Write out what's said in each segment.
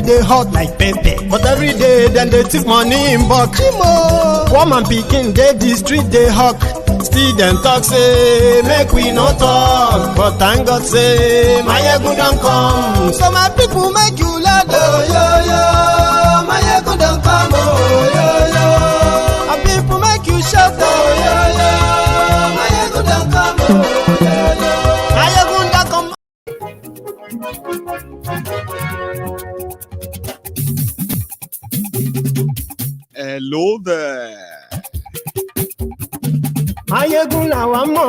they hot like pepper. But every day, then they take money in bulk. Woman picking, they the street, they hawk. Still them talk, say, make we no talk. But thank God, say, my ego don't come. So my people make you laugh, oh, yo, yo. My ego don't come, oh, yo, yo. And people make you shout, oh, yo, yo. My ego don't come, oh, yo, yo. My ego don't come. Hello there. Mayegun làwa mọ̀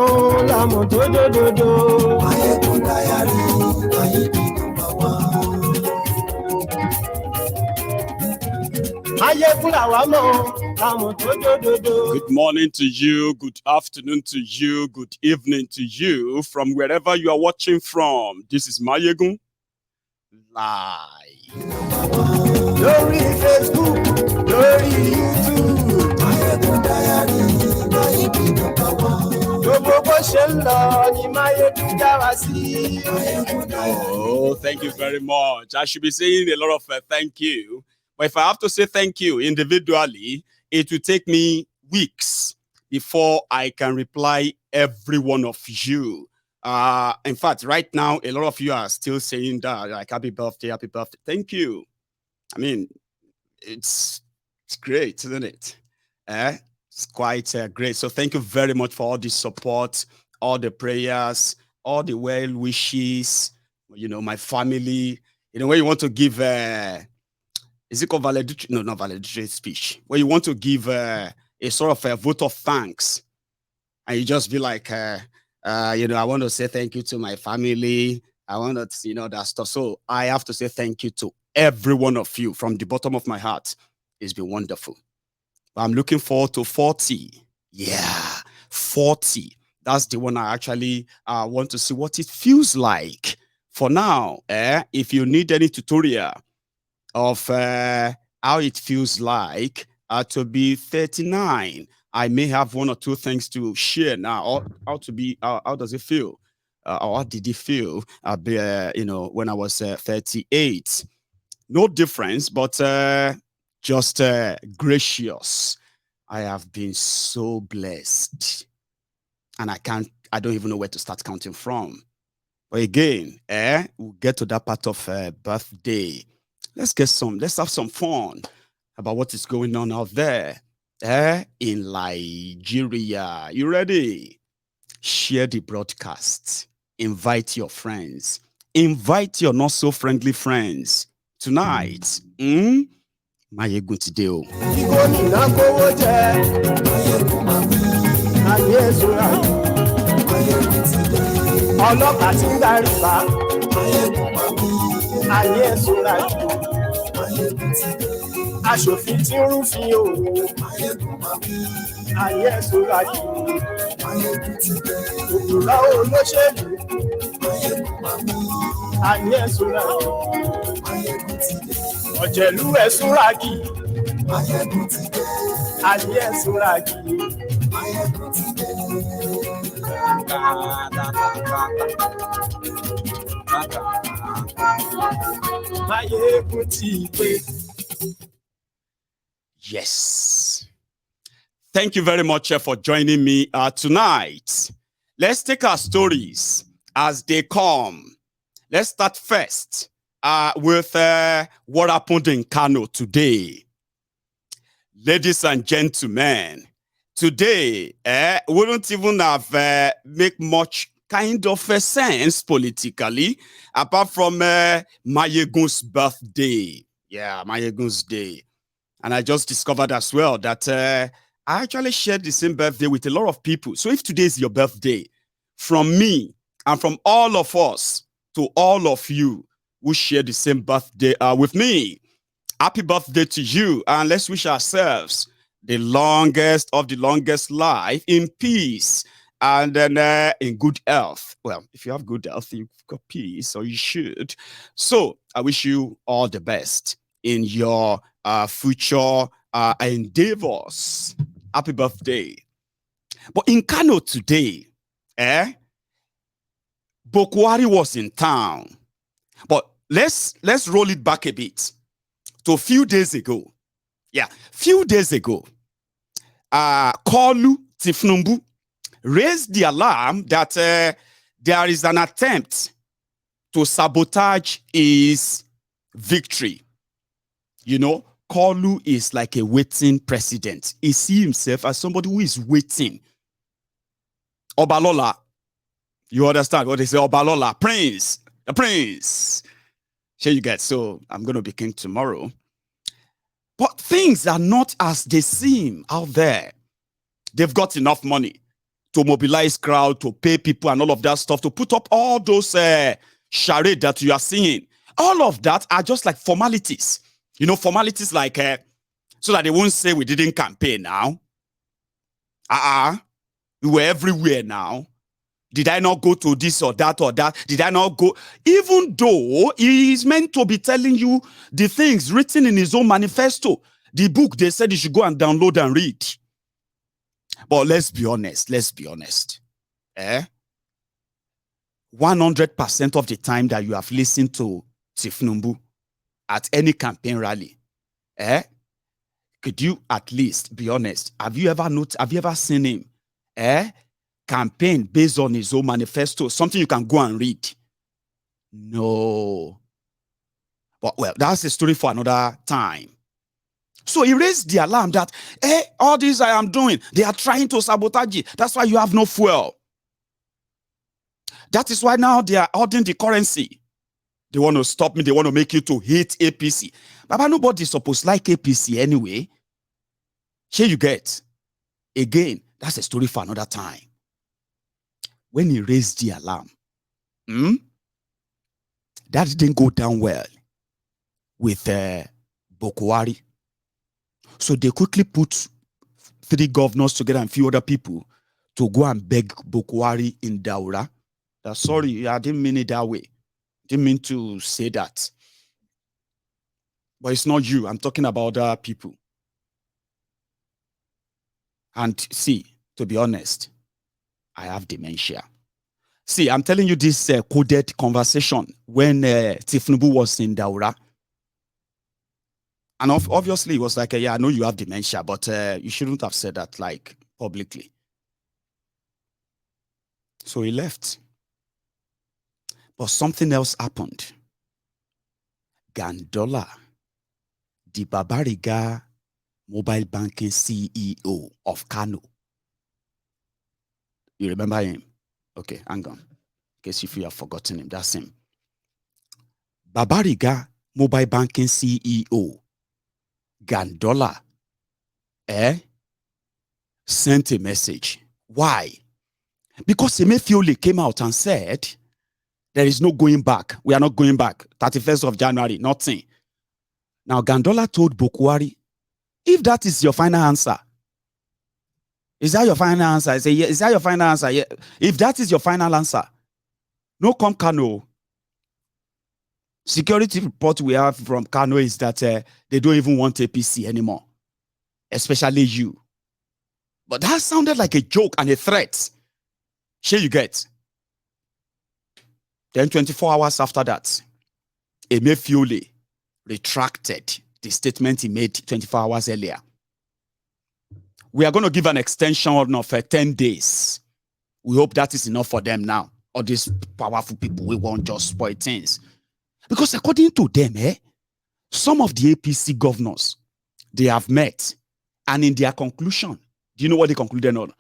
làmọ̀ tó dòdòdò. Mayegun láyàrí Mayegun number one. Mayegun làwa mọ̀ làmọ̀ tó dòdòdò. Good morning to you, good afternoon to you, good evening to you from wherever you are watching from. This is Mayegun Live. Lórí Facebook, lórí YouTube. Mayegun láyàrí Mayegun number one. Oh, thank you very much. I should be saying a lot of thank you. But if I have to say thank you individually, it will take me weeks before I can reply every one of you. In fact, right now, a lot of you are still saying that, like, happy birthday, happy birthday. Thank you. I mean, it's great, isn't it? It's quite great. So thank you very much for all the support, all the prayers, all the well wishes, you know, my family. You know, when you want to give, is it called valedictory? No, not valedictory speech. When you want to give a sort of a vote of thanks, and you just be like, you know, I want to say thank you to my family. I want to, you know, that stuff. So I have to say thank you to every one of you from the bottom of my heart. It's been wonderful. I'm looking forward to 40. Yeah, 40. That's the one I actually want to see what it feels like. For now, if you need any tutorial of how it feels like to be 39, I may have one or two things to share now. How does it feel? Or how did it feel? You know, when I was 38. No difference, but just gracious. I have been so blessed, and I don't even know where to start counting from. But again, we'll get to that part of birthday. Let's have some fun about what is going on out there in Nigeria. You ready? Share the broadcast. Invite your friends. Invite your not so friendly friends. Tonight, Mayegun today. Aṣòfin tí ń rúfin òwò. Ayé ẹ̀sùn láti. Òkúra olóṣèlú. Ayé ẹ̀sùn láti. Ọ̀jẹ̀lú ẹ̀sùn láti. Ayé ẹ̀sùn láti. Mayegun ti pé. Yes. Thank you very much for joining me tonight. Let's take our stories as they come. Let's start first with what happened in Kano today. Ladies and gentlemen, today wouldn't even have make much kind of a sense politically, apart from Mayegun's birthday. Yeah, Mayegun's day. And I just discovered as well that I actually shared the same birthday with a lot of people. So if today is your birthday, from me and from all of us to all of you who share the same birthday with me, happy birthday to you. And let's wish ourselves the longest of the longest life in peace and then in good health. Well, if you have good health, you've got peace, or you should. So I wish you all the best in your future endeavors. Happy birthday. But in Kano today, Buhari was in town. But let's roll it back a bit. to a few days ago. Yeah, few days ago, Kolu Tinubu raised the alarm that there is an attempt to sabotage his victory. You know, Kolu is like a waiting president. He sees himself as somebody who is waiting. Obalola, you understand what they say? Obalola, prince, a prince. Here you get. So I'm going to be king tomorrow. But things are not as they seem out there. They've got enough money to mobilize crowd, to pay people and all of that stuff, to put up all those charade that you are seeing. All of that are just like formalities. You know, formalities like, so that they won't say we didn't campaign now. We were everywhere now. Did I not go to this or that or that? Did I not go? Even though he is meant to be telling you the things written in his own manifesto, the book they said you should go and download and read. But let's be honest, 100% of the time that you have listened to Tinubu at any campaign rally, could you at least be honest? Have you ever seen him campaign based on his own manifesto, something you can go and read? No. But well, that's a story for another time. So he raised the alarm that, all this I am doing, they are trying to sabotage it. That's why you have no fuel. That is why now they are ordering the currency. They want to stop me. They want to make you to hate APC. But nobody's supposed to like APC anyway. Here you get. Again, that's a story for another time. When he raised the alarm, that didn't go down well with Buhari. So they quickly put 3 governors together and a few other people to go and beg Buhari in Daura. Sorry, I didn't mean it that way. Didn't mean to say that. But it's not you. I'm talking about other people. And see, to be honest, I have dementia. See, I'm telling you this coded conversation when Tinubu was in Daura. And obviously, it was like, yeah, I know you have dementia, but you shouldn't have said that, like, publicly. So he left. But something else happened. Gandollar, the Babariga mobile banking CEO of Kano. You remember him? Okay, hang on. In case if you have forgotten him, that's him. Babariga mobile banking CEO, Gandollar, sent a message. Why? Because Emefiole came out and said, there is no going back. We are not going back. 31st of January, nothing. Now, Gandollar told Buhari, if that is your final answer, is that your final answer? I say, yeah. Is that your final answer? Yeah. If that is your final answer, no come Kano. Security report we have from Kano is that they don't even want APC anymore, especially you. But that sounded like a joke and a threat. Here you get. Then 24 hours after that, Emefiole retracted the statement he made 24 hours earlier. We are going to give an extension of 10 days. We hope that is enough for them now. All these powerful people, we won't just spoil things. Because according to them, some of the APC governors, they have met. And in their conclusion, do you know what they concluded on?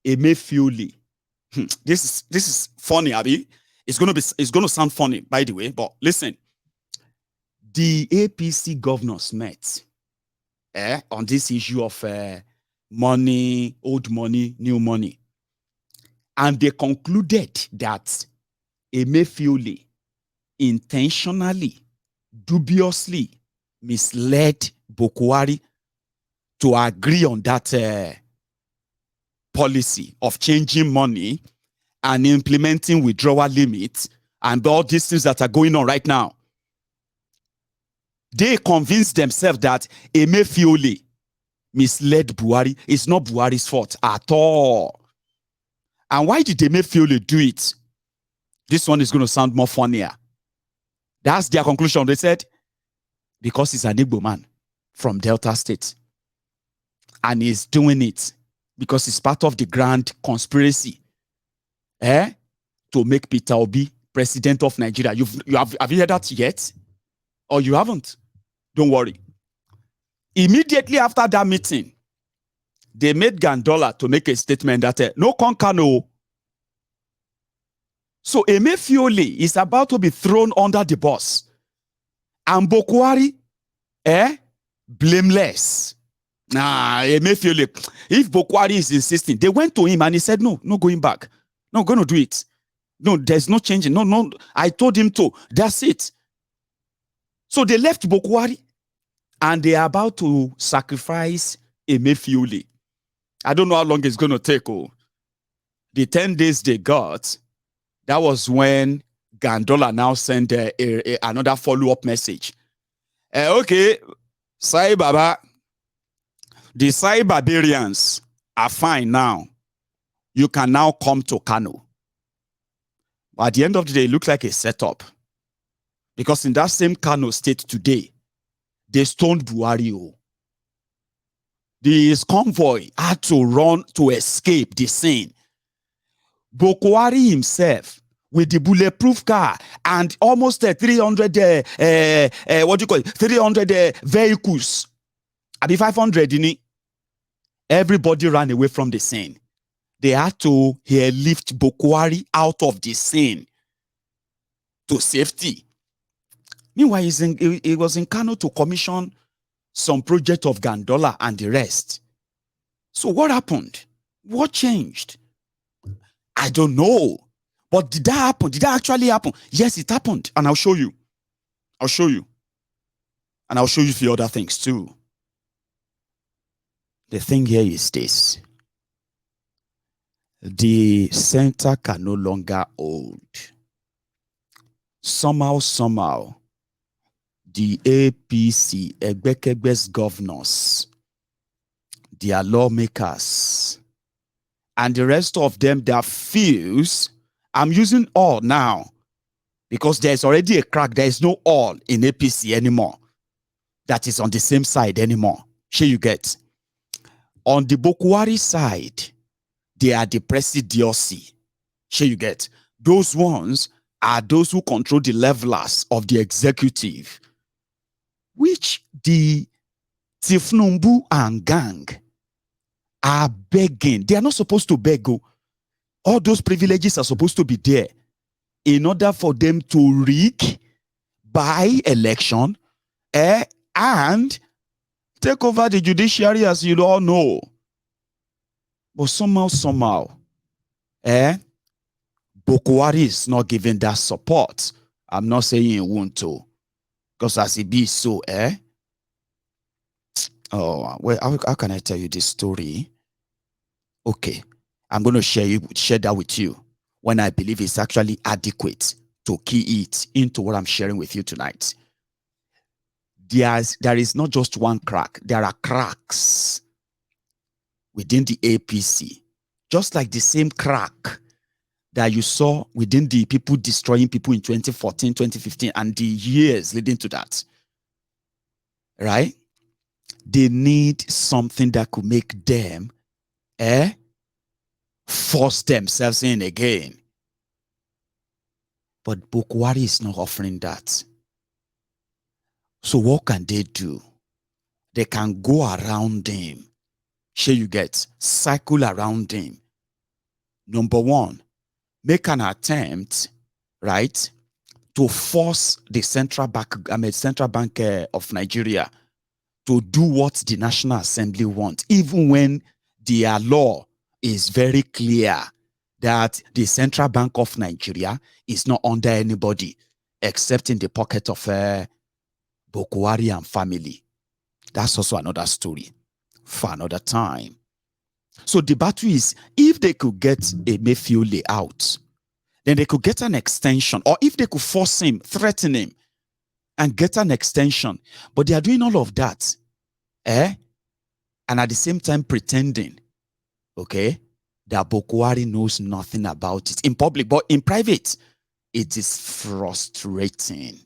Emefiole. This is funny, Abi. It's going to sound funny, by the way, but listen. The APC governors met on this issue of money, old money, new money. And they concluded that Emefiole intentionally, dubiously misled Buhari to agree on that policy of changing money and implementing withdrawal limits and all these things that are going on right now. They convinced themselves that Emefiole misled Buhari. It's not Buhari's fault at all. And why did Emefiole do it? This one is going to sound more funnier. That's their conclusion. They said, because he's an Igbo man from Delta State. And he's doing it because it's part of the grand conspiracy to make Peter Obi president of Nigeria. Have you heard that yet? Or you haven't? Don't worry. Immediately after that meeting, they made Gandollar to make a statement that no Kano. So Emefiole is about to be thrown under the bus. And Buhari, blameless. Nah, Emefiole. If Buhari is insisting, they went to him and he said, no going back. No, going to do it. No, there's no changing. No, I told him to. That's it. So they left Buhari and they are about to sacrifice Emefiole. I don't know how long it's going to take. The 10 days they got, that was when Gandollar now sent another follow-up message. Okay, Sai Baba, the Sai barbarians are fine now. You can now come to Kano. But at the end of the day, it looks like a setup. Because in that same Kano state today, they stoned Buhari. This convoy had to run to escape the scene. Buhari himself, with the bulletproof car and almost 300 300 vehicles, abi 500 in it, everybody ran away from the scene. They had to airlift Buhari out of the scene to safety. Meanwhile, he was in Kano to commission some project of Gandollar and the rest. So what happened? What changed? I don't know. But did that happen? Did that actually happen? Yes, it happened. And I'll show you. I'll show you. And I'll show you a few other things too. The thing here is this. The center can no longer hold. Somehow, the APC, Egbekebe's governors, their lawmakers, and the rest of them that feels, I'm using all now, because there's already a crack. There is no all in APC anymore that is on the same side anymore. Sure you get. On the Buhari side, they are the presidency. Sure you get. Those ones are those who control the levelers of the executive, which the Tinubu and gang are begging. They are not supposed to beg. All those privileges are supposed to be there in order for them to rig by election and take over the judiciary, as you all know. But somehow, Buhari is not giving that support. I'm not saying he won't to, because as it be so, Oh, well, how can I tell you this story? Okay, I'm going to share that with you when I believe it's actually adequate to key it into what I'm sharing with you tonight. There is not just one crack. There are cracks within the APC, just like the same crack that you saw within the people destroying people in 2014, 2015, and the years leading to that. Right? They need something that could make them force themselves in again. But Buhari is not offering that. So what can they do? They can go around him. Sure you get, cycle around him. Number one, make an attempt, right, to force the central bank of Nigeria to do what the National Assembly wants, even when their law is very clear that the Central Bank of Nigeria is not under anybody except in the pocket of Buhari and family. That's also another story for another time. So the battle is, if they could get Emefiole out, then they could get an extension, or if they could force him, threaten him, and get an extension. But they are doing all of that, and at the same time pretending, okay, that Buhari knows nothing about it in public, but in private, it is frustrating.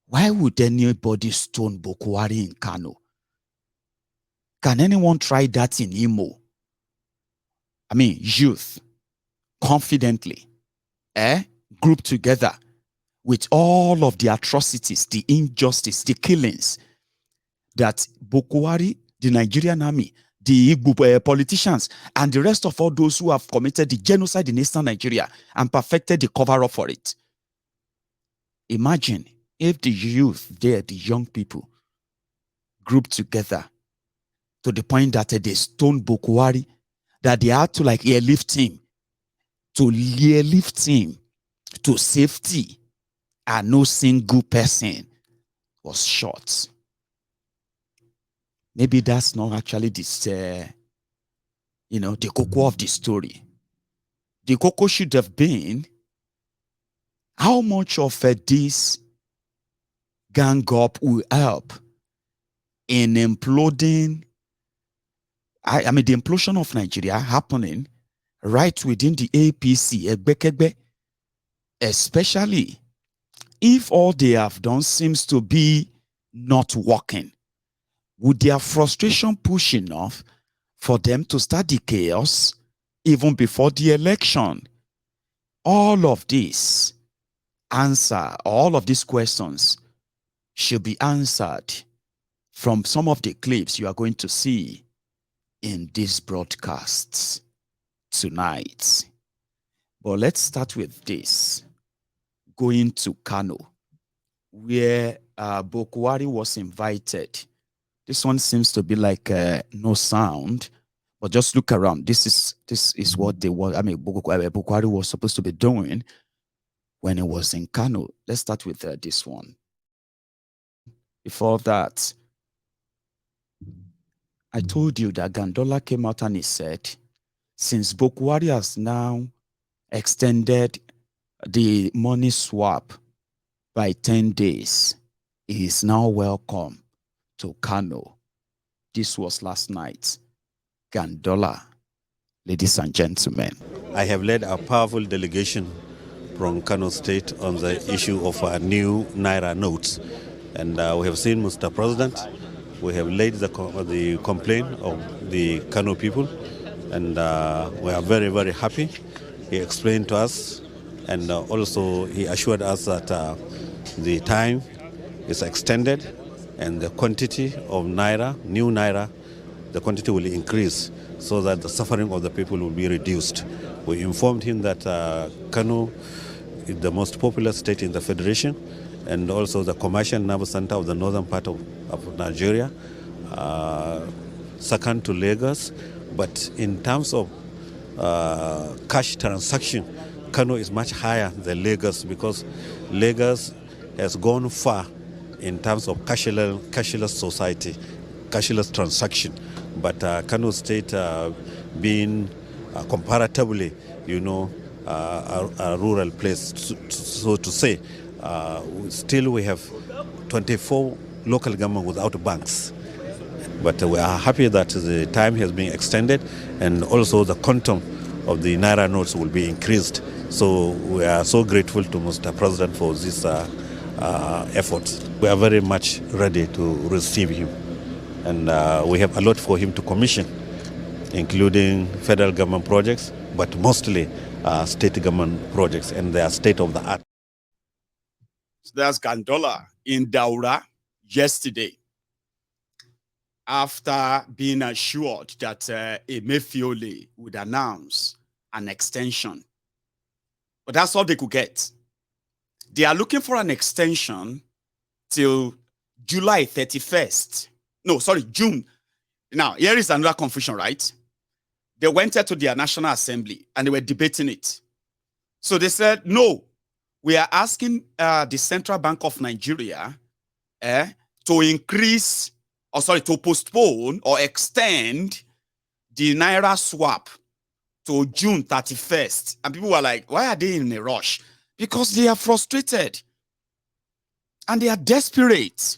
Why would anybody stone Buhari in Kano? Can anyone try that in Imo? I mean, youth, confidently, group together with all of the atrocities, the injustice, the killings that Buhari, the Nigerian army, the Igbo politicians, and the rest of all those who have committed the genocide in Eastern Nigeria and perfected the cover-up for it. Imagine if the youth there, the young people, grouped together to the point that they stoned Buhari, that they had to like airlift him to safety, and no single person was shot. Maybe that's not actually this, the cocoa of the story. The cocoa should have been how much of this gang up will help in imploding. I mean, the implosion of Nigeria happening right within the APC, especially if all they have done seems to be not working. Would their frustration push enough for them to start the chaos even before the election? All of these questions should be answered from some of the clips you are going to see in these broadcasts tonight. But let's start with this. Going to Kano, where Buhari was invited. This one seems to be like no sound, but just look around. This is what they were. I mean, Buhari was supposed to be doing when he was in Kano. Let's start with this one. Before that, I told you that Gandollar came out and he said, since Buhari has now extended the money swap by 10 days, he is now welcome to Kano. This was last night. Gandollar, ladies and gentlemen. I have led a powerful delegation from Kano State on the issue of new Naira notes. And we have seen Mr. President. We have laid the complaint of the Kano people. And we are very, very happy. He explained to us, and also he assured us that the time is extended and the quantity of Naira, new Naira, the quantity will increase so that the suffering of the people will be reduced. We informed him that Kano is the most populous state in the Federation and also the commercial nerve center of the northern part of Nigeria, second to Lagos. But in terms of cash transaction, Kano is much higher than Lagos because Lagos has gone far in terms of cashless society, cashless transaction. But Kano State being comparatively, a rural place, so to say, still we have 24 local government without banks. But we are happy that the time has been extended and also the quantum of the Naira notes will be increased. So we are so grateful to Mr. President for this effort. We are very much ready to receive him. And we have a lot for him to commission, including federal government projects, but mostly state government projects, and they are state of the art. So that's Gandollar in Daura yesterday, after being assured that Emefiole would announce an extension. But that's all they could get. They are looking for an extension till July 31st. No, sorry, June. Now, here is another confusion, right? They went to their National Assembly and they were debating it. So they said, no, we are asking the Central Bank of Nigeria to increase, to postpone or extend the Naira swap to June 31st. And people were like, why are they in a rush? Because they are frustrated and they are desperate.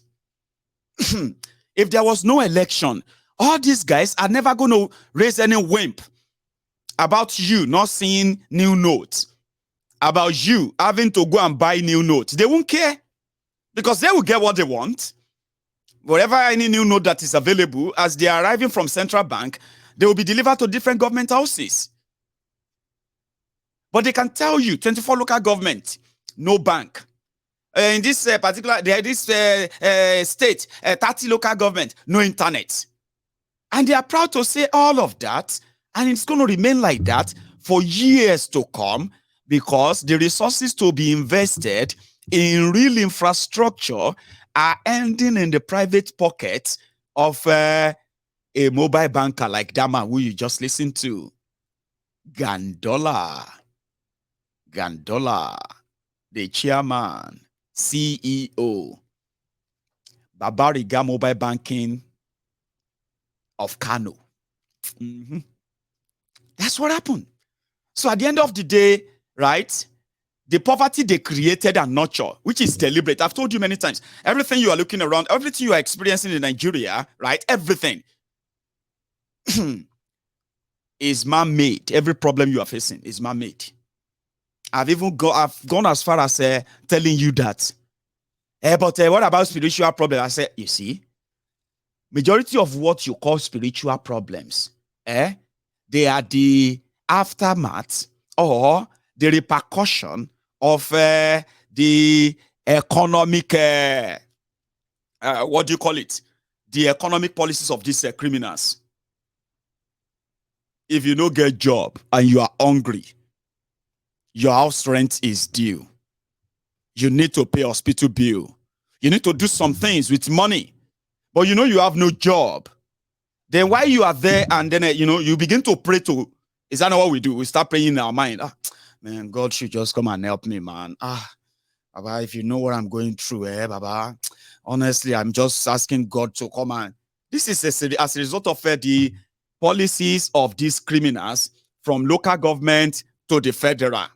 If there was no election, all these guys are never going to raise any wimp about you not seeing new notes, about you having to go and buy new notes. They won't care. Because they will get what they want. Whatever any new note that is available, as they are arriving from central bank, they will be delivered to different government houses. But they can tell you, 24 local government, no bank. In this particular, this state, 30 local government, no internet. And they are proud to say all of that, and it's going to remain like that for years to come, because the resources to be invested in real infrastructure are ending in the private pockets of a mobile banker like that man who you just listened to. Gandollar, the chairman, CEO, Babariga Mobile Banking of Kano. That's what happened. So at the end of the day, right, the poverty they created and nurtured, which is deliberate. I've told you many times, everything you are looking around, everything you are experiencing in Nigeria, right, everything is man-made. Every problem you are facing is man-made. I've gone as far as telling you that. But what about spiritual problems? I said, you see, majority of what you call spiritual problems, they are the aftermath or the repercussion of the economic, what do you call it? The economic policies of these criminals. If you don't get a job and you are hungry, your house rent is due. You need to pay hospital bill. You need to do some things with money, but you know you have no job. Then while you are there and then, you begin to pray to, is that not what we do? We start praying in our mind. Man, God should just come and help me, man. Baba, if you know what I'm going through, Baba, honestly, I'm just asking God to come and... This is as a result of the policies of these criminals from local government to the federal.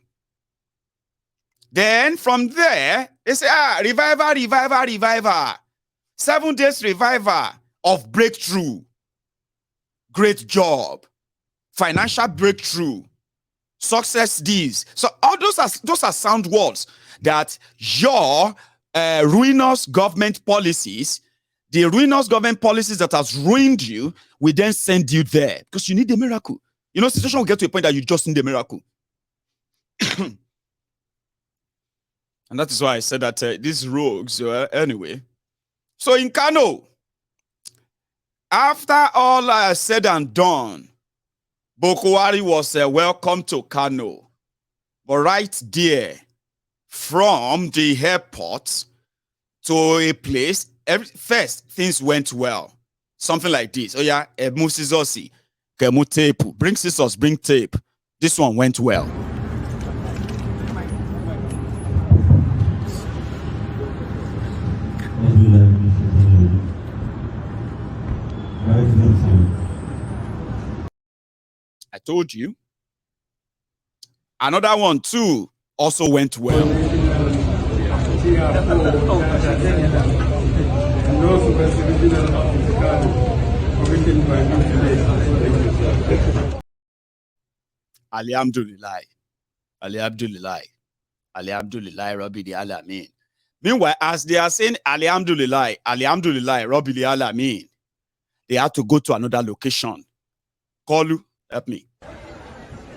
Then from there, they say, revival. 7 days revival of breakthrough. Great job. Financial breakthrough. Success deeds. So all those are sound words that your ruinous government policies, the ruinous government policies that has ruined you, will then send you there because you need a miracle. You know, situation will get to a point that you just need a miracle. And that is why I said that these rogues, anyway. So in Kano, after all said and done, Buhari was welcome to Kano. But right there, from the airport to a place, first, things went well. Something like this. Oh yeah, move scissors, move tape. Bring scissors, bring tape. This one went well. I told you. Another one too also went well. Alhamdulillah. Alhamdulillah. Alhamdulillah, Rabbil Alamin. Meanwhile, as they are saying Alhamdulillah, Alhamdulillah, Rabbil Alamin, they had to go to another location. Kalu, help me.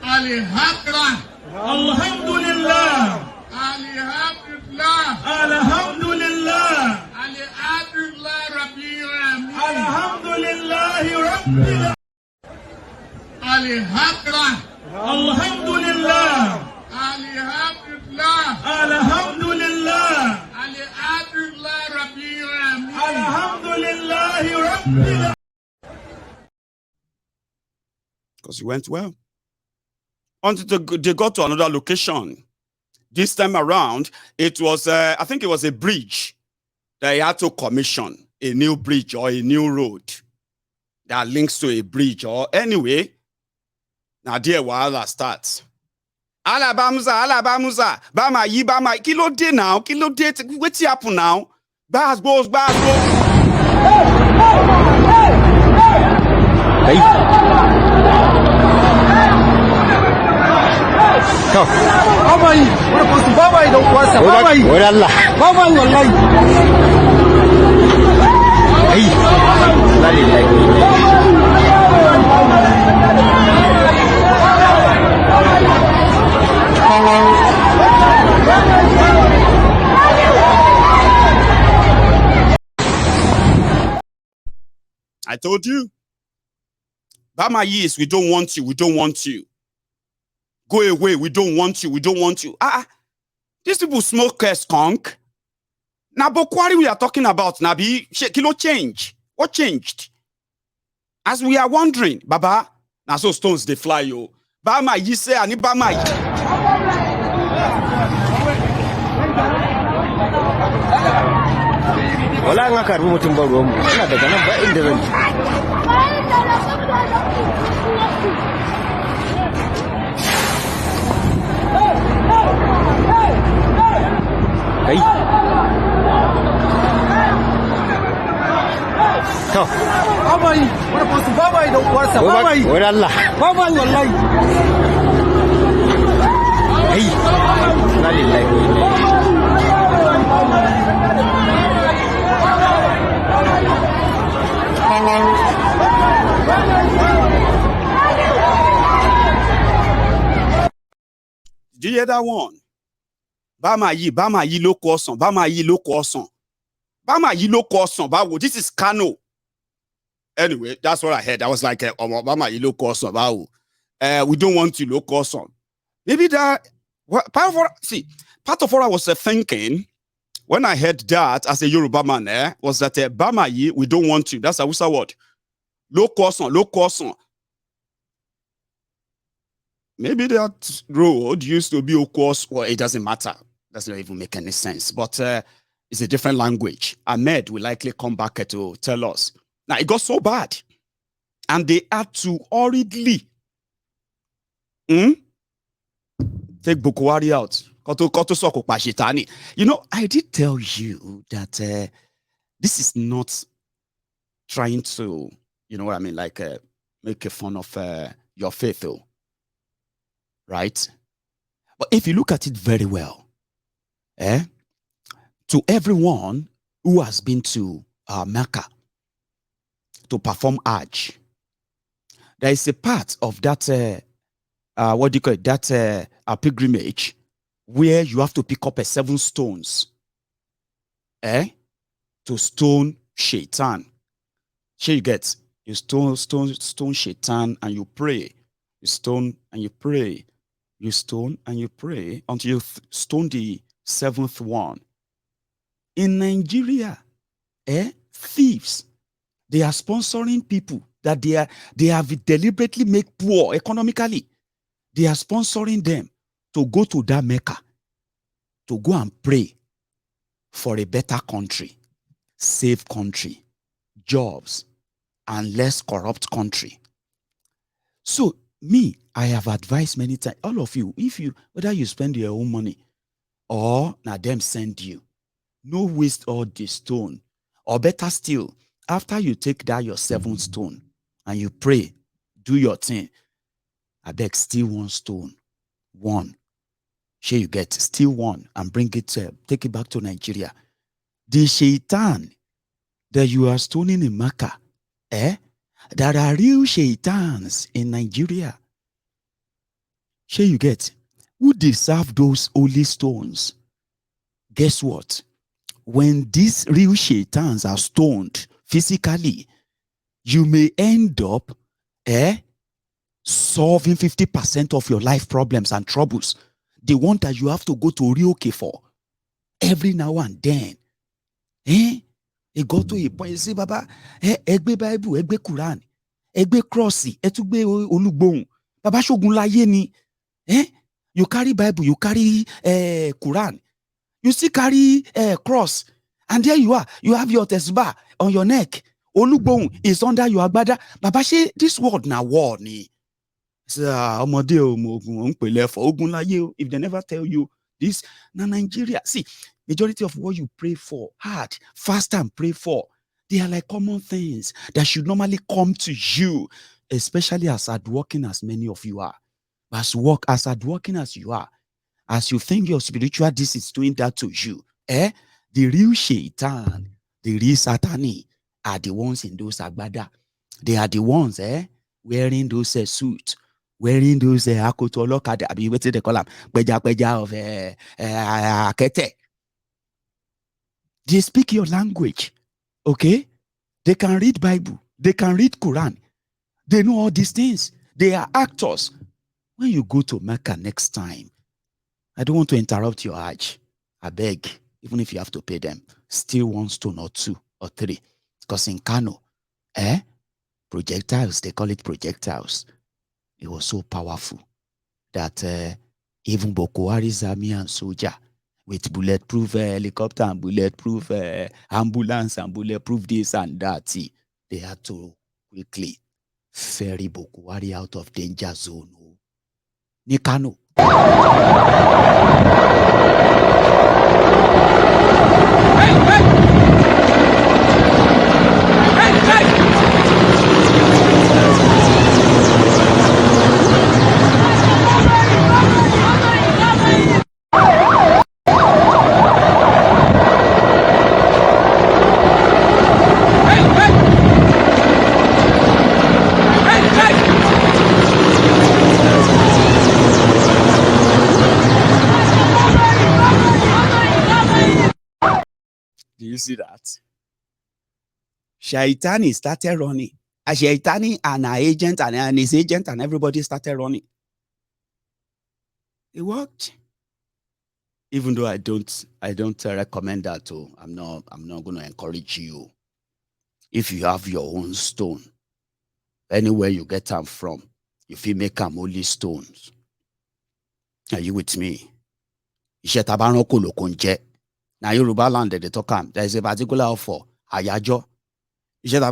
Alhamdulillah. Alhamdulillah. Alhamdulillah. Alhamdulillah. Alhamdulillah, Rabbil Alamin. Alhamdulillah, Rabbil Alamin. Alhamdulillah. Alhamdulillah. Alhamdulillah. Alhamdulillah, Rabbil Alamin. Alhamdulillah, Rabbil Alamin. Because it went well. Until they got to another location. This time around, it was, I think it was a bridge that he had to commission, a new bridge or a new road that links to a bridge or anyway. Now there wahala starts. Alabamuza, Bama yi, Bama, kilo day now, kilo day, what's happen now? Bas goes. Hey. To. Baba yi, baba yi don uwarsa, baba yi. Wai Allah. Baba yi wallahi. Ai. I told you. Bama yes, we don't want you. We don't want you. Go away. We don't want you. We don't want you. These people smoke skunk. Now, Buhari we are talking about, Nabi, kilo change. What changed? As we are wondering, Baba, now so stones they fly, yo. Bama yi say, ani Bama yi. Wala nga karbi mutum ba ruwan mu. Ina daga nan ba inda zan je. Kai. To. Baba yi, wani fasu baba yi don uwarsa, baba yi. Wai Allah. Baba yi wallahi. Ai. Na lillahi. Do you hear that one? Bama yi loko osan. Bama yi loko osan. Bama yi loko osan. Bawo, this is Kano. Anyway, that's what I heard. I was like, Bama yi loko osan. Bawo. We don't want you loko osan. Maybe that, part of what I was thinking when I heard that as a Yoruba man was that Bama yi, we don't want you. That's a Hausa word. Loko osan. Maybe that road used to be Okos. Well, it doesn't matter. Doesn't even make any sense. But it's a different language. Ahmed will likely come back to tell us. Now, it got so bad. And they had to hurriedly take Buhari out. You know, I did tell you that this is not trying to, you know what I mean, like make a fun of your faith, though. Right? But if you look at it very well, to everyone who has been to Mecca to perform Hajj, there is a part of that, what do you call it, that pilgrimage where you have to pick up 7 stones to stone Shaitan. So you get, you stone Shaitan and you pray. You stone and you pray. You stone and you pray until you stone the 7th one. In Nigeria, thieves, they are sponsoring people that they have deliberately made poor economically. They are sponsoring them to go to that Mecca, to go and pray for a better country, safe country, jobs, and less corrupt country. So, me, I have advised many times, all of you, whether you spend your own money or now them send you, no waste all the stone. Or better still, after you take that your 7th stone and you pray, do your thing, I beg, steal 1 stone. 1. Here you get, steal 1 and bring it, take it back to Nigeria. The Shaitan that you are stoning in Mecca, there are real shaitans in Nigeria. Here you get, who deserve those holy stones? Guess what? When these real shaitans are stoned physically, you may end up solving 50% of your life problems and troubles. The one that you have to go to Orioke for every now and then. It got to a point, you say, Baba, egbe Bible, egbe Quran, egbe Crossy, etugbe Olugbon, Baba Shogun Laye ni. You carry Bible, you carry Quran, you still carry cross, and there you are. You have your tesbah on your neck. Olugbon is under your agbada. Baba, this word na war ni. If they never tell you this, na Nigeria. See, majority of what you pray for, hard, fast and pray for, they are like common things that should normally come to you, especially as hardworking as many of you are. as hardworking as you are, as you think your spiritual this is doing that to you, the real shaitan, the real satani are the ones in those agbada. They are the ones, wearing those suits, wearing those akoto olokada, I mean, what they call them, beja of akete. They speak your language, okay? They can read Bible, they can read Quran, they know all these things. They are actors. When you go to Mecca next time, I don't want to interrupt your Hajj. I beg, even if you have to pay them, steal 1 stone or 2 or 3. Because in Kano, projectiles, they call it projectiles. It was so powerful that even Boko Haram's army and soldier with bulletproof helicopter and bulletproof ambulance and bulletproof this and that, they had to quickly ferry Boko Haram out of danger zone. Ni Kano. Do you see that? Shaitani started running. Shaitani and her agent and his agent and everybody started running. It worked. Even though I don't recommend that. I'm not going to encourage you. If you have your own stone, anywhere you get them from, if you make them only stones. Are you with me? Now Yoruba land they talk am. There is a particular offer. Ayajo. These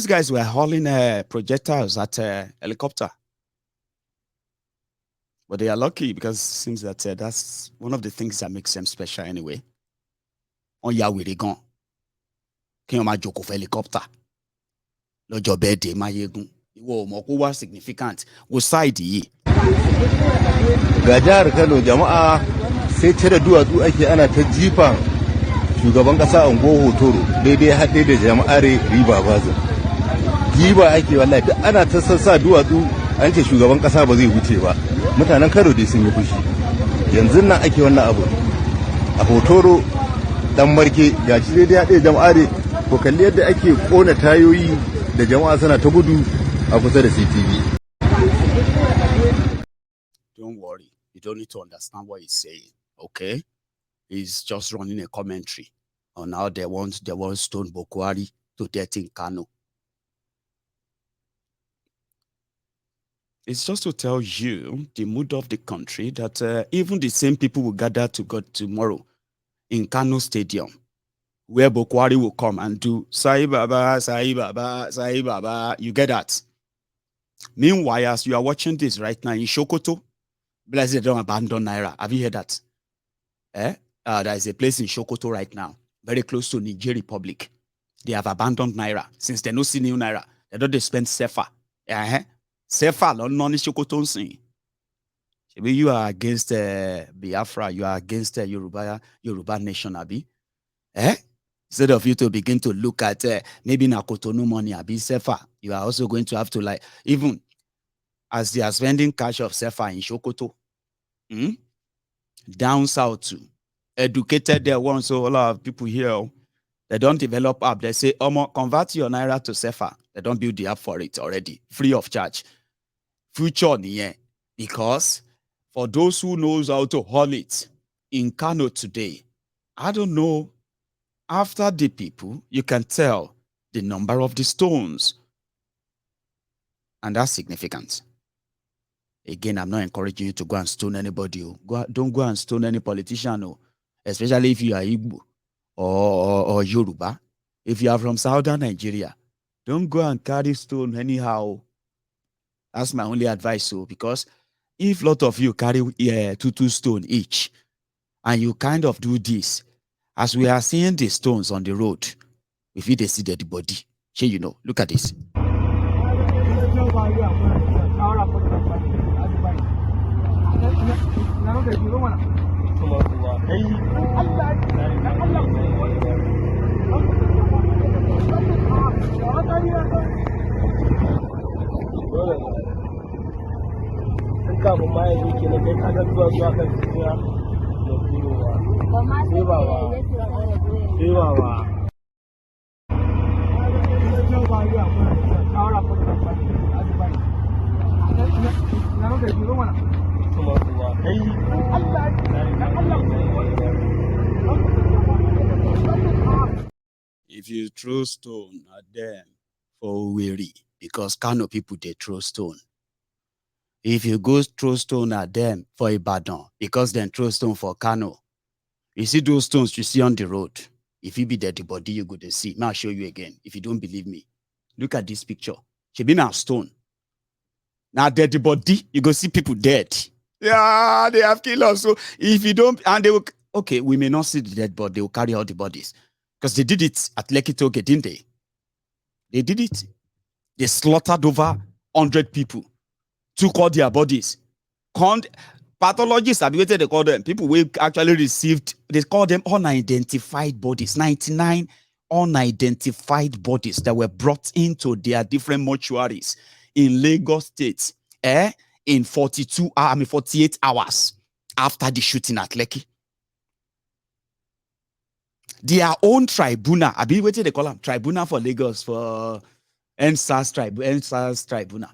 guys were hauling projectiles at a helicopter. But they are lucky because it seems that that's one of the things that makes them special anyway. On ya we gone. Can you joke of helicopter? Lọ́jọ́ birthday mayegun. Iwo mo ko wa significant. Wo side yi. Ga jihar Kano jama'a sai cire duwatsu ake ana ta jifan shugaban kasa Ango Hotoro daidai haɗe da jama'ar Riba Bazin. Jiba ake wallahi duk ana ta sassa duwatsu an ce shugaban kasa ba zai wuce ba. Mutanen Kano dai sun yi fushi. Yanzu nan ake wannan abu. A Hotoro dan marke gashi daidai haɗe jama'ar ko kalli yadda ake kona tayoyi da jama'a suna ta gudu a kusa da CTV. Don't worry. You don't need to understand what he's saying. Okay? He's just running a commentary on how they want Stone Boko Haram to death in Kano. It's just to tell you the mood of the country that even the same people will gather to go tomorrow in Kano Stadium, where Boko Haram will come and do Sai Baba, Sai Baba, Sai Baba. You get that? Meanwhile, as you are watching this right now in Sokoto, blessed they don't abandon Naira. Have you heard that? There is a place in Sokoto right now, very close to Niger Republic. They have abandoned Naira since they don't see new Naira. They don't spend Sefa. Sefa, non Sokoto sing. Maybe you are against Biafra, you are against Yoruba nation, Abi. Instead of you to begin to look at maybe Nakotonu money, Abi Sefa, you are also going to have to like, even as they are spending cash of Sefa in Sokoto, down south too, educated there once, so a lot of people here, they don't develop app. They say, convert your Naira to Sefa. They don't build the app for it already, free of charge. Future, yeah. Because for those who knows how to haul it in Kano today, I don't know, after the people, you can tell the number of the stones. And that's significant. Again, I'm not encouraging you to go and stone anybody. Don't go and stone any politician, especially if you are Igbo or Yoruba. If you are from southern Nigeria, don't go and carry stone anyhow. That's my only advice. Because if a lot of you carry 2 stone each, and you kind of do this, as we are seeing the stones on the road, if you see the body, you know, look at this. If you throw stone at them for weary, because Kano people they throw stone. If you go throw stone at them for Ibadan, because then throw stone for Kano. You see those stones you see on the road. If you be there, the body you go to see. Now I'll show you again. If you don't believe me, look at this picture. She been a stone. Now dead the body, you go see people dead. Yeah, they have killed us. So if you don't, and they will, okay, we may not see the dead body, they will carry out the bodies. Because they did it at Lekki Toge, didn't they? They did it. They slaughtered over 100 people, took all their bodies. Pathologists, they call them. People who actually received, they call them unidentified bodies. 99 unidentified bodies that were brought into their different mortuaries in Lagos State in 48 hours after the shooting at Lekki. Their own tribunal, I be waiting they call them tribunal for Lagos for NSAS tribunal.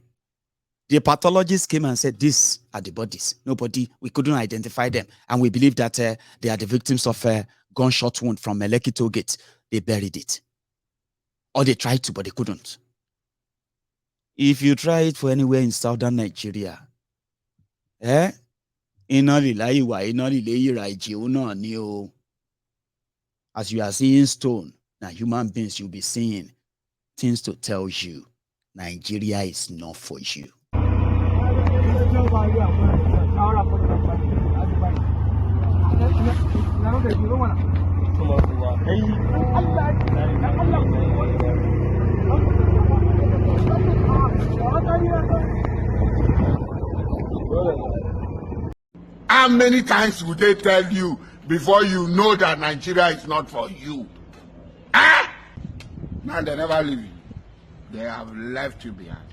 The pathologists came and said, these are the bodies. Nobody, we couldn't identify them. And we believe that they are the victims of a gunshot wound from Lekki Toll Gate. They buried it. Or they tried to, but they couldn't. If you try it for anywhere in southern Nigeria, as you are seeing stone, now human beings, you'll be seeing things to tell you Nigeria is not for you. How many times would they tell you before you know that Nigeria is not for you? Now they never leave you. They have left you behind.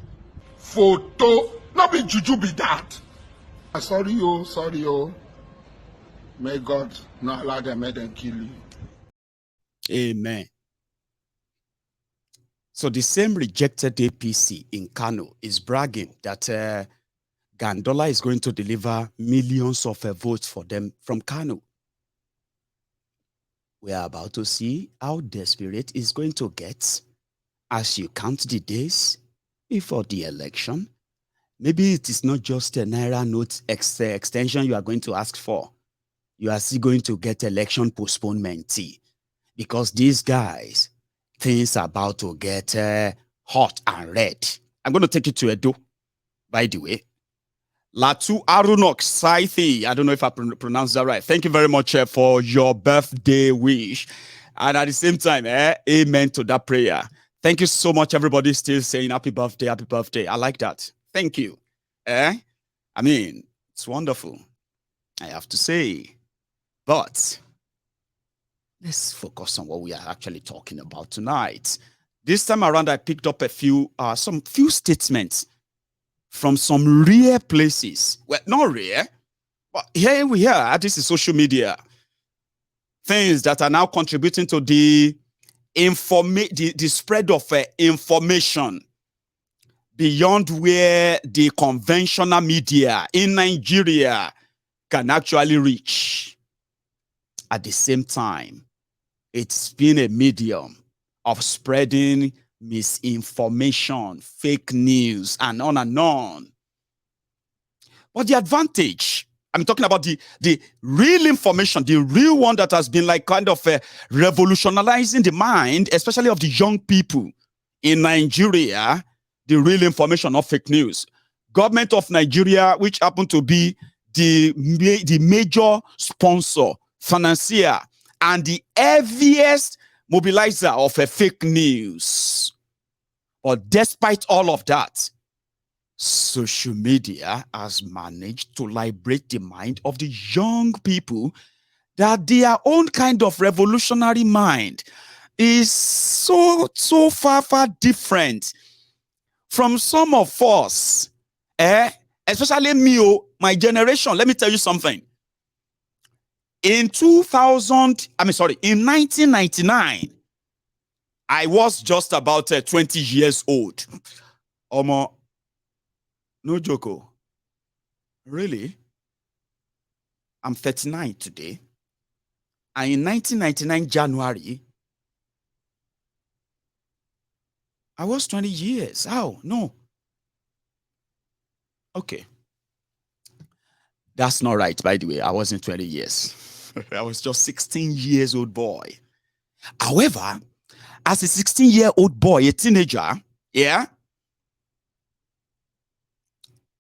Photo, not be juju be that. Sorry, oh. May God not allow them, make them kill you. Amen. So the same rejected APC in Kano is bragging that Gandollar is going to deliver millions of votes for them from Kano. We are about to see how desperate it's going to get as you count the days before the election. Maybe it is not just a Naira note extension you are going to ask for. You are still going to get election postponement because these guys, things are about to get hot and red. I'm going to take you to Edo, by the way. Latu Arunok Saithi. I don't know if I pronounced that right. Thank you very much for your birthday wish. And at the same time, amen to that prayer. Thank you so much, everybody still saying happy birthday, happy birthday. I like that. Thank you. I mean, it's wonderful, I have to say. But let's focus on what we are actually talking about tonight. This time around, I picked up some few statements from some rare places. Well, not rare, but here we are. This is social media. Things that are now contributing to the spread of information beyond where the conventional media in Nigeria can actually reach. At the same time, it's been a medium of spreading misinformation, fake news, and on and on. But the advantage, I'm talking about the real information, the real one that has been like kind of revolutionizing the mind, especially of the young people in Nigeria, the real information of fake news. Government of Nigeria, which happened to be the major sponsor, financier, and the heaviest mobilizer of a fake news. But despite all of that, social media has managed to liberate the mind of the young people that their own kind of revolutionary mind is so far different from some of us, especially me, my generation. Let me tell you something. In 1999, I was just about 20 years old. Omo, no joke. Really? I'm 39 today. And in 1999 January, I was 20 years. How? No. Okay. That's not right, by the way. I wasn't 20 years. I was just 16 years old boy. However, as a 16-year-old boy, a teenager, yeah,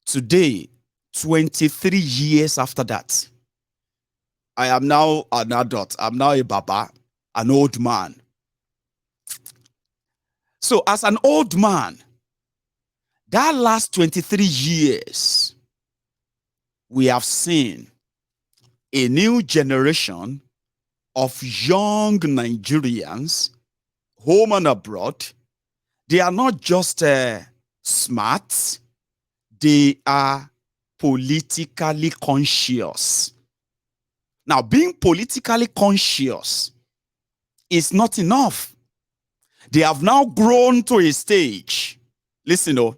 today, 23 years after that, I am now an adult. I'm now a baba, an old man. So as an old man, that last 23 years, we have seen a new generation of young Nigerians, home and abroad. They are not just smart, they are politically conscious. Now, being politically conscious is not enough. They have now grown to a stage. Listen,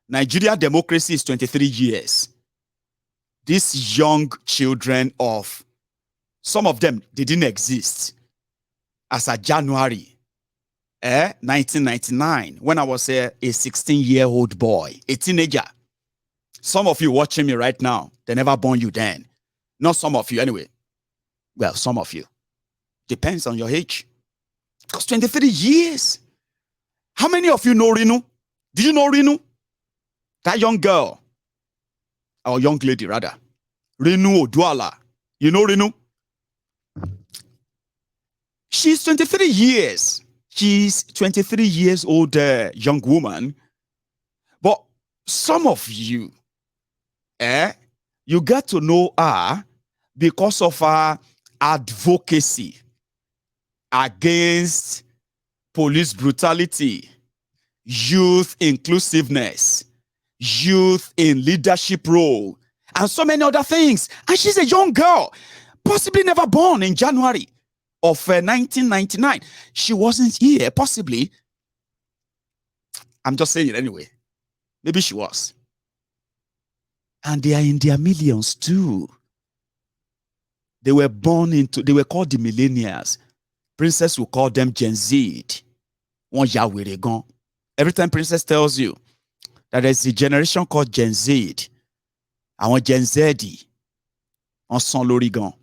Nigeria democracy is 23 years. These young children of, some of them, they didn't exist as of January 1999, when I was a 16-year-old boy, a teenager. Some of you watching me right now, they never born you then. Not some of you, anyway. Well, some of you. Depends on your age. Because 23 years. How many of you know Rinu? Did you know Rinu? That young girl. Or young lady, rather. Rinu Oduala. You know Rinu? She's 23 years. She's 23 years old young woman. But some of you, you get to know her because of her advocacy against police brutality, youth inclusiveness, youth in leadership role, and so many other things. And she's a young girl, possibly never born in January of 1999. She wasn't here, possibly. I'm just saying it anyway. Maybe she was. And they are in their millions too. They were called the millennials. Princess will call them Gen Z. Every time Princess tells you that there's a generation called Gen Z, I want Gen Z on San Lorigan.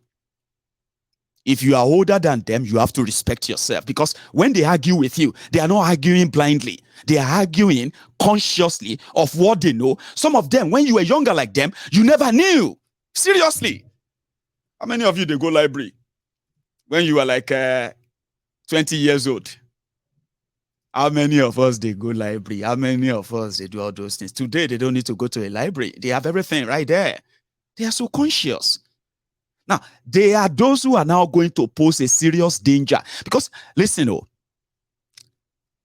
If you are older than them, you have to respect yourself, because when they argue with you, they are not arguing blindly. They are arguing consciously of what they know. Some of them, when you were younger like them, you never knew. Seriously. How many of you, they go library when you were like 20 years old? How many of us, they go library? How many of us, they do all those things? Today, they don't need to go to a library. They have everything right there. They are so conscious. Now, they are those who are now going to pose a serious danger. Because, listen,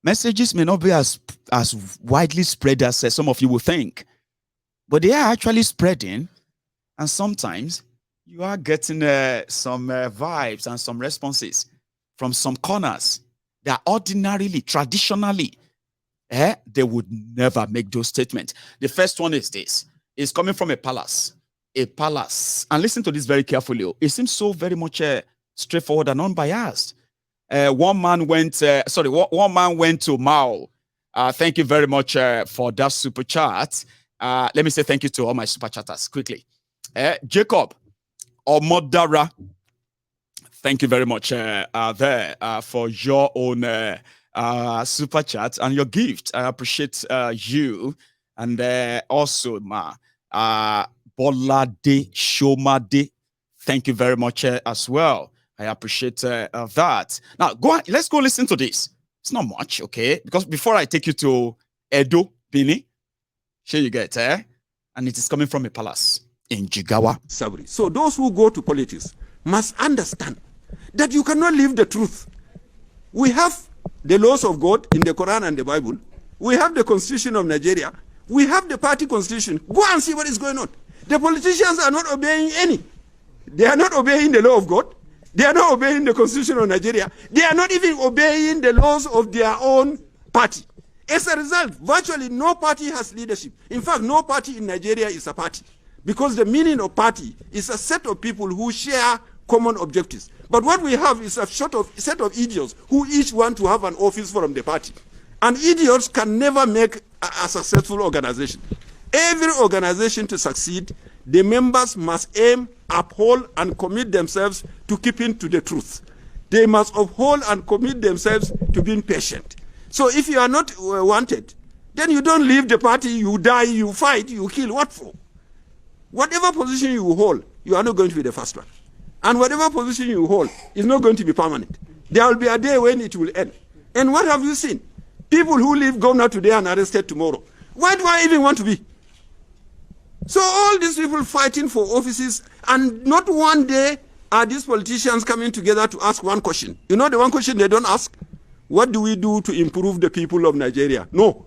messages may not be as widely spread as some of you will think. But they are actually spreading. And sometimes you are getting some vibes and some responses from some corners that ordinarily, traditionally, they would never make those statements. The first one is this. It's coming from a palace. A palace. And listen to this very carefully. It seems so very much straightforward and unbiased. One man went to Mao. Thank you very much for that super chat. Let me say thank you to all my super chatters quickly. Jacob Omodara, thank you very much there for your own super chat and your gift. I appreciate you. And also, Bolade Shomade, thank you very much as well. I appreciate that. Now, let's go listen to this. It's not much, okay? Because before I take you to Edo, Bini, Sure you get, eh? And it is coming from a palace in Jigawa. Sabri. So those who go to politics must understand that you cannot live the truth. We have the laws of God in the Quran and the Bible. We have the Constitution of Nigeria. We have the party constitution. Go and see what is going on. The politicians are not obeying any. They are not obeying the law of God. They are not obeying the Constitution of Nigeria. They are not even obeying the laws of their own party. As a result, virtually no party has leadership. In fact, no party in Nigeria is a party. Because the meaning of party is a set of people who share common objectives. But what we have is a set of idiots who each want to have an office from the party. And idiots can never make a successful organization. Every organization to succeed, the members must aim, uphold, and commit themselves to keeping to the truth. They must uphold and commit themselves to being patient. So if you are not wanted, then you don't leave the party, you die, you fight, you kill. What for? Whatever position you hold, you are not going to be the first one. And whatever position you hold is not going to be permanent. There will be a day when it will end. And what have you seen? People who leave governor today and arrested tomorrow. Why do I even want to be? So all these people fighting for offices, and not one day are these politicians coming together to ask one question. You know the one question they don't ask? What do we do to improve the people of Nigeria? No.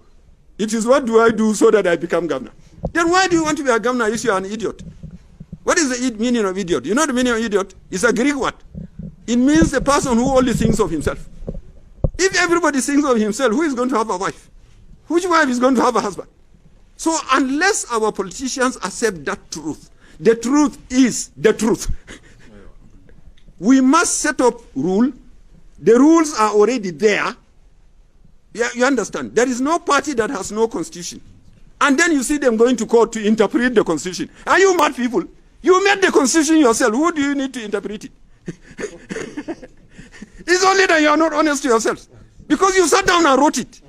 It is what do I do so that I become governor? Then why do you want to be a governor if you are an idiot? What is the meaning of idiot? You know the meaning of idiot? It's a Greek word. It means the person who only thinks of himself. If everybody thinks of himself, who is going to have a wife? Which wife is going to have a husband? So unless our politicians accept that truth, the truth is the truth. We must set up rule. The rules are already there. You understand? There is no party that has no constitution. And then you see them going to court to interpret the constitution. Are you mad people? You made the constitution yourself. Who do you need to interpret it? It's only that you are not honest to yourselves. Because you sat down and wrote it.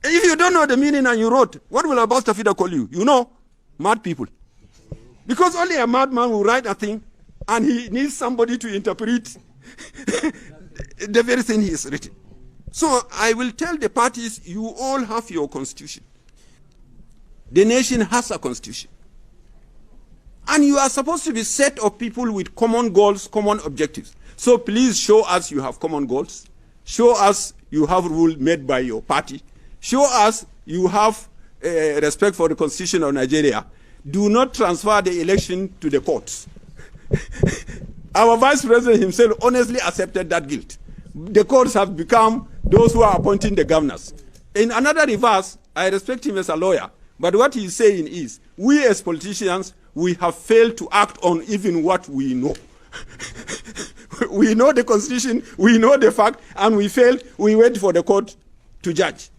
If you don't know the meaning and you wrote, what will Abbas Tafida call you? You know, mad people. Because only a madman will write a thing and he needs somebody to interpret the very thing he has written. So I will tell the parties, you all have your constitution. The nation has a constitution. And you are supposed to be a set of people with common goals, common objectives. So please show us you have common goals. Show us you have rules made by your party. Show us you have respect for the Constitution of Nigeria. Do not transfer the election to the courts. Our Vice President himself honestly accepted that guilt. The courts have become those who are appointing the governors. In another reverse, I respect him as a lawyer, but what he's saying is, we as politicians, we have failed to act on even what we know. We know the Constitution, we know the fact, and we failed, we wait for the court to judge.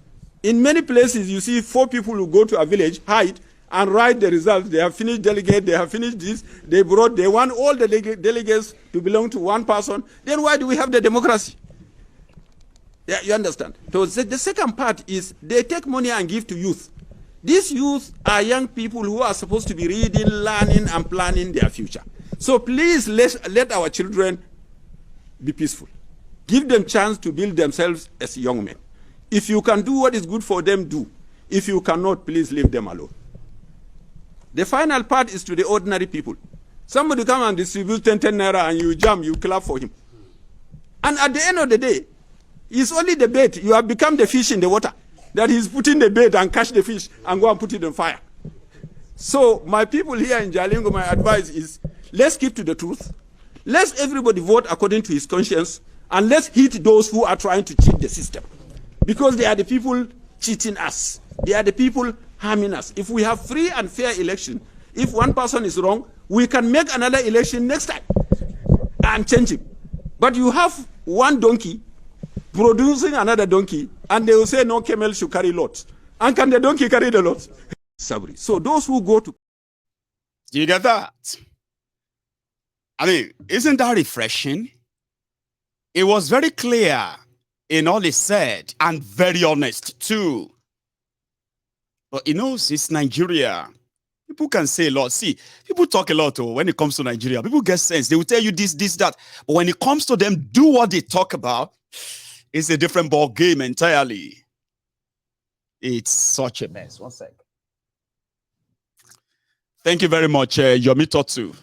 In many places, you see 4 people who go to a village, hide, and write the results. They have finished delegate, they have finished this, they want all the delegates to belong to one person. Then why do we have the democracy? Yeah, you understand? So the second part is they take money and give to youth. These youth are young people who are supposed to be reading, learning, and planning their future. So please let our children be peaceful. Give them chance to build themselves as young men. If you can do what is good for them, do. If you cannot, please leave them alone. The final part is to the ordinary people. Somebody come and distribute 10 naira and you jump, you clap for him. And at the end of the day, it's only the bait. You have become the fish in the water. That he's putting the bait and catch the fish and go and put it on fire. So my people here in Jalingo, my advice is, let's keep to the truth. Let everybody vote according to his conscience, and let's hit those who are trying to cheat the system. Because they are the people cheating us. They are the people harming us. If we have free and fair election, if one person is wrong, we can make another election next time and change him. But you have one donkey producing another donkey, and they will say no camel should carry lots. And can the donkey carry the lots? Sabri. So those who go to... Do you get that? I mean, isn't that refreshing? It was very clear in all he said, and very honest too. But you know, it's Nigeria. People can say a lot. See, people talk a lot when it comes to Nigeria. People get sense. They will tell you this, that. But when it comes to them, do what they talk about, it's a different ball game entirely. It's such a mess. One sec. Thank you very much, Yomi Totu.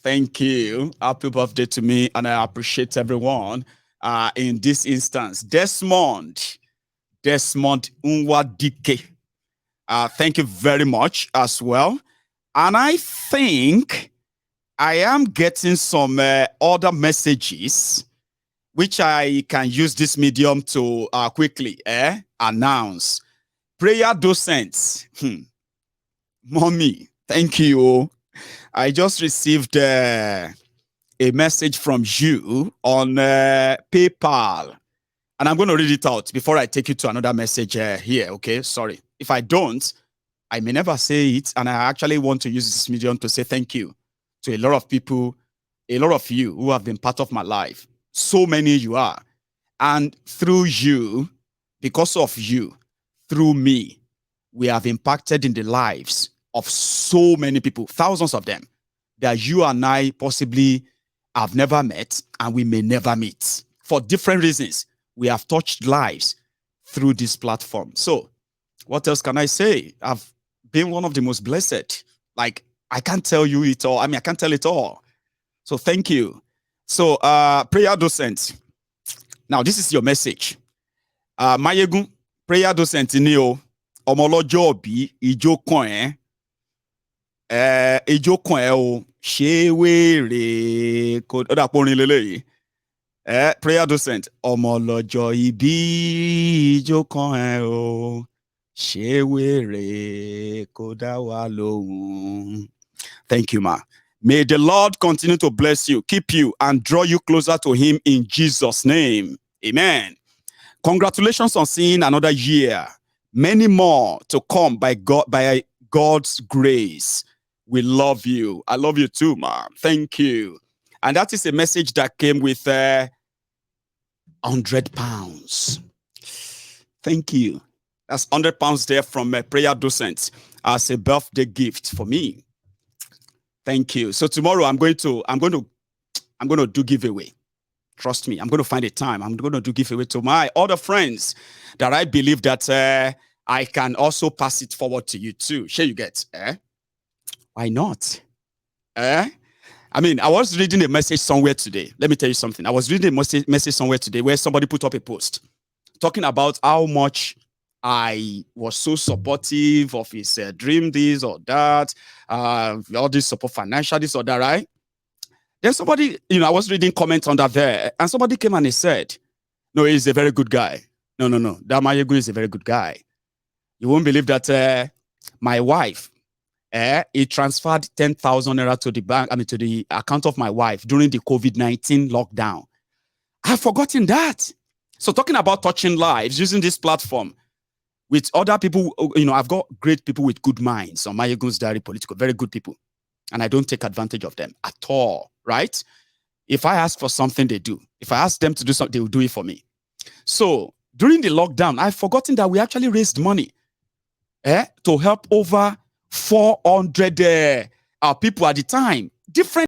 Thank you. Happy birthday to me, and I appreciate everyone in this instance. Desmond Unwadike. Thank you very much as well. And I think I am getting some other messages which I can use this medium to quickly announce. Prayer docents. Mommy, thank you. I just received a message from you on PayPal. And I'm going to read it out before I take you to another message here, okay? Sorry. If I don't, I may never say it. And I actually want to use this medium to say thank you to a lot of people, a lot of you who have been part of my life. So many you are. And through you, because of you, through me, we have impacted in the lives of so many people, thousands of them, that you and I possibly have never met and we may never meet. For different reasons, we have touched lives through this platform. So, what else can I say? I've been one of the most blessed. Like, I can't tell you it all. I mean, I can't tell it all. So, thank you. So, prayer docent. Now, this is your message. Mayegun, prayer docent Neo, Omolojobi, Ijokoen, o, Shewere, Odaporin Lele. Prayer docent, Omolojo ibi Ijokoen, o, Shewere, Kodawa lohun. Thank you, ma. May the Lord continue to bless you, keep you, and draw you closer to him in Jesus' name. Amen. Congratulations on seeing another year. Many more to come by God's grace. We love you. I love you too, ma. Thank you. And that is a message that came with £100. Thank you. That's £100 there from a prayer docent as a birthday gift for me. Thank you. So tomorrow I'm going to do giveaway. Trust me, I'm going to find a time. I'm going to do giveaway to my other friends that I believe that I can also pass it forward to you too. Sure you get? Why not? I mean, I was reading a message somewhere today. Let me tell you something. I was reading a message somewhere today where somebody put up a post talking about how much I was so supportive of his dream, this or that, all this support, financial, this or that, right? Then somebody, I was reading comments under there, and somebody came and he said, no, he's a very good guy. No. That Mayegun is a very good guy. You won't believe that my wife, he transferred 10,000 naira to the bank, to the account of my wife during the COVID-19 lockdown. I've forgotten that. So talking about touching lives, using this platform with other people, I've got great people with good minds on Mayegun's Diary Political, very good people. And I don't take advantage of them at all, right? If I ask for something, they do. If I ask them to do something, they will do it for me. So during the lockdown, I've forgotten that we actually raised money to help over 400 people at the time. Different